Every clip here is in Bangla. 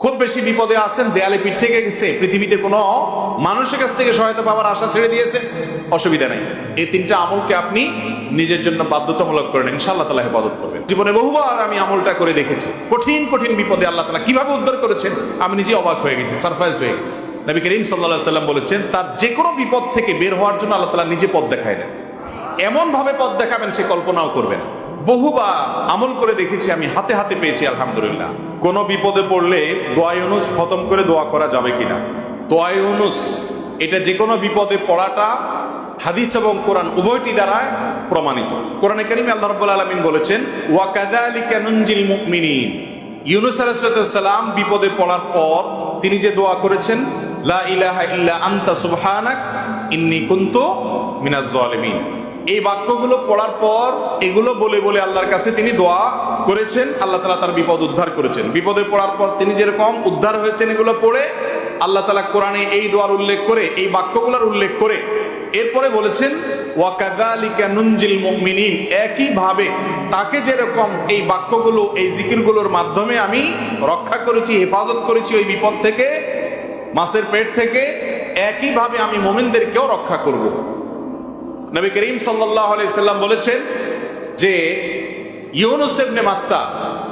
খুব বেশি বিপদে আছেন, দেয়ালে পিঠ থেকে গেছে, পৃথিবীতে কোনো মানুষের কাছ থেকে সহায়তা পাওয়ার আশা ছেড়ে দিয়েছেন, অসুবিধা নাই। এই তিনটা আমলকে আপনি নিজের জন্য বাধ্যতামূলক করেন, ইনশাআল্লাহ তাআলা হেফাজত করবেন। জীবনে বহুবার আমি আমলটা করে দেখেছি। কঠিন কঠিন বিপদে আল্লাহ তাআলা কিভাবে উদ্ধার করেছেন আমি নিজে অবাক হয়ে গেছি, সারপ্রাইজড হয়ে গেছি। নবী করিম সাল্লাল্লাহু আলাইহি সাল্লাম বলেছেন, তার যে কোনো বিপদ থেকে বের হওয়ার জন্য আল্লাহ তাআলা নিজে পথ দেখায় দেন। এমন ভাবে পথ দেখাবেন সে কল্পনাও করবেন। বহুবার আমল করে দেখেছি আমি, হাতে হাতে পেয়েছি আলহামদুলিল্লাহ। কোন বিপদে পড়লে দোয়া ইউনুস খতম করে দোয়া করা যাবে কিনা? দোয়া ইউনুস এটা যে কোনো বিপদে পড়াটা হাদিস এবং কোরআন উভয়টি দ্বারা প্রমাণিত। কোরআনে কারিমে আল্লাহ রাব্বুল আলামিন বলেছেন, ওয়া কাযালিকা নুনজিল মুমিনিন। ইউনুস আলাইহিস সালাম বিপদে পড়ার পর তিনি যে দোয়া করেছেন, লা ইলাহা ইল্লা আনতা সুবহানাক ইন্নী কুনতু মিনাজ জালিমিন, এই বাক্যগুলো পড়ার পর এগুলো বলে বলে আল্লাহর কাছে তিনি দোয়া করেছেন, আল্লাহ তাআলা তার বিপদ উদ্ধার করেছেন। বিপদে পড়ার পর তিনি যেরকম উদ্ধার হয়েছেন এগুলো পড়ে আল্লাহ তাআলা কোরআনে এই দোয়ার উল্লেখ করে, এই বাক্যগুলোর উল্লেখ করে এরপরে বলেছেন, ওয়া কাযালিকা নুনজিল মুমিনিন, একইভাবে তাকে যেরকম এই বাক্যগুলো, এই জিকিরগুলোর মাধ্যমে আমি রক্ষা করেছি, হেফাজত করেছি ওই বিপদ থেকে, মাছের পেট থেকে, একইভাবে আমি মুমিনদেরকেও রক্ষা করব। নবী করিম সাল্লাল্লাহু আলাইহি সাল্লাম বলেছেন যে ইউনুস ইবনে মাত্তা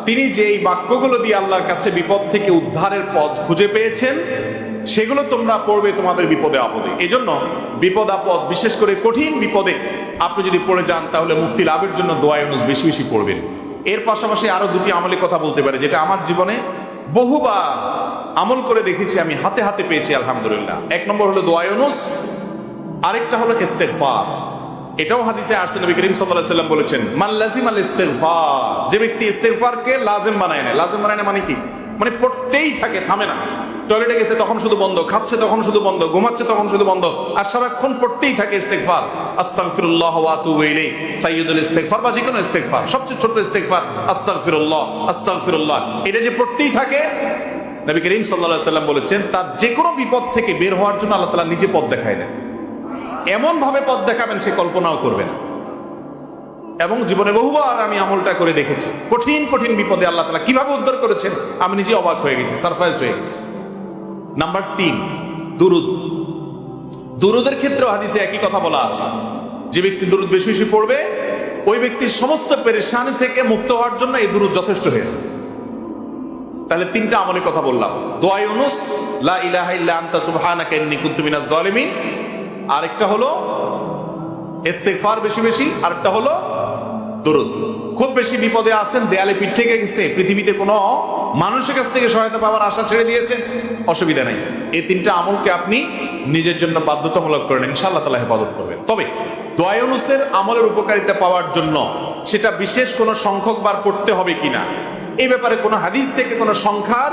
তিনি যে এই বাক্যগুলো দিয়ে আল্লাহর কাছে বিপদ থেকে উদ্ধারের পথ খুঁজে পেয়েছেন, সেগুলো তোমরা পড়বে তোমাদের বিপদে আপদে। এজন্য বিপদ আপদ, বিশেষ করে কঠিন বিপদে আপনি যদি পড়ে যান তাহলে মুক্তি লাভের জন্য দোয়া ইউনুস বেশি বেশি পড়বেন। এর পাশাপাশি আরো দুটি আমলের কথা বলতে পারে, যেটা আমার জীবনে বহুবার আমল করে দেখেছি আমি, হাতে হাতে পেয়েছি আলহামদুলিল্লাহ। এক নম্বর হলো দোয়া ইউনুস, আরেকটা হলো ইস্তেগফার। এটাও হাদিসে আসছে, নবী করিম সাল্লাল্লাহু আলাইহি সাল্লাম বলেছেন, মান লাজিমাল ইস্তেগফার, যে ব্যক্তি ইস্তেগফারকে লাজিম বানায় না। লাজিম বানায় না মানে কি? মানে পড়তেই থাকে, থামে না। টয়লেটে গেছে তখন শুধু বন্ধ, খাচ্ছে তখন শুধু বন্ধ, ঘুমাচ্ছে তখন শুধু বন্ধ, আর সারাক্ষণ পড়তেই থাকে ইস্তেগফার। আস্তাগফিরুল্লাহ ওয়া আতুবু ইলাইহি, সাইয়্যিদুল ইস্তেগফার বা যে কোনো ইস্তেগফার, সবচেয়ে ছোট ইস্তেগফার আস্তাগফিরুল্লাহ আস্তাগফিরুল্লাহ, এটা যে পড়তেই থাকে, নবী করিম সাল্লাল্লাহু আলাইহি সাল্লাম বলেছেন, তার যে কোনো বিপদ থেকে বের হওয়ার জন্য আল্লাহ তাআলা নিজে পথ দেখায় দেন। এমন ভাবে পথ দেখাবেন সে কল্পনাও করবে না। এবং জীবনে বহুবার আমি আমলটা করে দেখেছি। কঠিন কঠিন বিপদে আল্লাহ তাআলা কিভাবে উদ্ধার করেছেন আমি নিজে অবাক হয়ে গেছি, সারপ্রাইজড হয়ে গেছি। নাম্বার 3, দুরুদ। দুরুদের ক্ষেত্রেও হাদিসে একই কথা বলা আছে, যে ব্যক্তি দুরুদ বেশি বেশি পড়বে ওই ব্যক্তির সমস্ত পেরেশানি থেকে মুক্ত হওয়ার জন্য এই দুরুদ যথেষ্ট হয়ে যাবে। তাহলে 3টা আমলের কথা বললাম, দোয়া ইউনুস, লা ইলাহা ইল্লা আনতা সুবহানাকা ইন্নী কুনতু মিনাজ জালিমিন, আরেকটা হলো ইস্তেগফার বেশি বেশি, আরেকটা হলো দুরুদ। খুব বেশি বিপদে আছেন, দেয়ালে পিঠ থেকে গেছে, পৃথিবীতে কোনো মানুষের কাছ থেকে সহায়তা পাওয়ার আশা ছেড়ে দিয়েছেন, অসুবিধা নাই। এই 3টা আমলকে আপনি নিজের জন্য বাধ্যতামূলক করেন, ইনশাআল্লাহ তাআলা হেফাজত করবেন। তবে দোয়া ইউনুসের আমলের উপকারিতা পাওয়ার জন্য সেটা বিশেষ কোনো সংখ্যক বার পড়তে হবে কিনা, এই ব্যাপারে কোনো হাদিস থেকে কোনো সংখ্যার,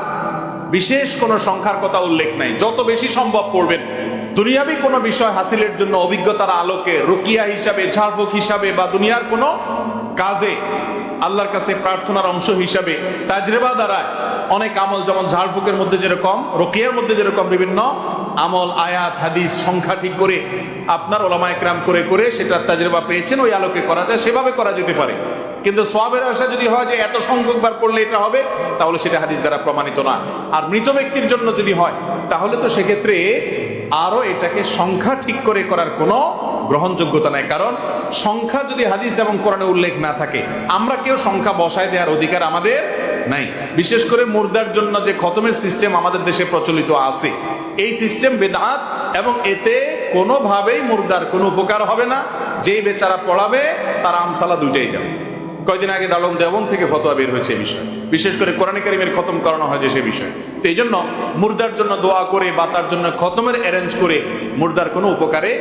বিশেষ কোনো সংখ্যার কথা উল্লেখ নাই। যত বেশি সম্ভব পড়বেন। দুনিয়াবি কোনো বিষয় হাসিলের জন্য অভিজ্ঞতার আলোকে, রুকিয়া হিসাবে, ঝাড়ফুঁক হিসাবে, বা দুনিয়ার কোনো কাজে আল্লাহর কাছে প্রার্থনার অংশ হিসাবে তাজরিবা দ্বারা অনেক আমল, যেমন ঝাড়ফুঁকের মধ্যে যেরকম, রুকিয়ার মধ্যে যেরকম বিভিন্ন আমল, আয়াত, হাদিস সংখ্যা ঠিক করে আপনার উলামায়ে কেরাম করে করে সেটা তাজরিবা পেয়েছেন, ওই আলোকে করা যায়, সেভাবে করা যেতে পারে। কিন্তু সওয়াবের আশা যদি হয় যে এত সংখ্যক বার পড়লে এটা হবে, তাহলে সেটা হাদিস দ্বারা প্রমাণিত না। আর মৃত ব্যক্তির জন্য যদি হয় তাহলে তো সেক্ষেত্রে আরো এটাকে সংখ্যা ঠিক করে করার কোনো গ্রহণযোগ্যতা নাই। কারণ সংখ্যা যদি হাদিস এবং কোরআনে উল্লেখ না থাকে, আমরা কেউ সংখ্যা বসায় দেওয়ার অধিকার আমাদের নাই। বিশেষ করে মুর্দার জন্য যে খতমের সিস্টেম আমাদের দেশে প্রচলিত আছে, এই সিস্টেম বেদাত, এবং এতে কোনোভাবেই মুর্দার কোনো উপকার হবে না। যেই বেচারা পড়াবে তার আমসালা দুইটাই যাবে। কয়েকদিন আগে দারুল দেওবন্দ থেকে ফতোয়া বের হয়েছে এই বিষয়, বিশেষ করে কোরআনে কারিমের খতম করানো হয় যে সে বিষয়। তো এই জন্য মুর্দার জন্য দোয়া করে বা তার জন্য খতমের অ্যারেঞ্জ করে মুর্দার কোনো উপকারে,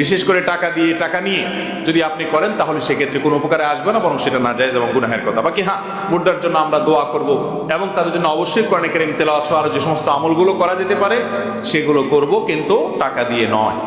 বিশেষ করে টাকা নিয়ে যদি আপনি করেন তাহলে সেক্ষেত্রে কোনো উপকারে আসবে না, বরং সেটা নাজায়েজ এবং গুনাহের কথা। বাকি হ্যাঁ, মুর্দার জন্য আমরা দোয়া করব এবং তাদের জন্য অবশ্যই কোরআনে কারিম তেলাওয়াত সহ আর যে সমস্ত আমলগুলো করা যেতে পারে সেগুলো করব, কিন্তু টাকা দিয়ে নয়।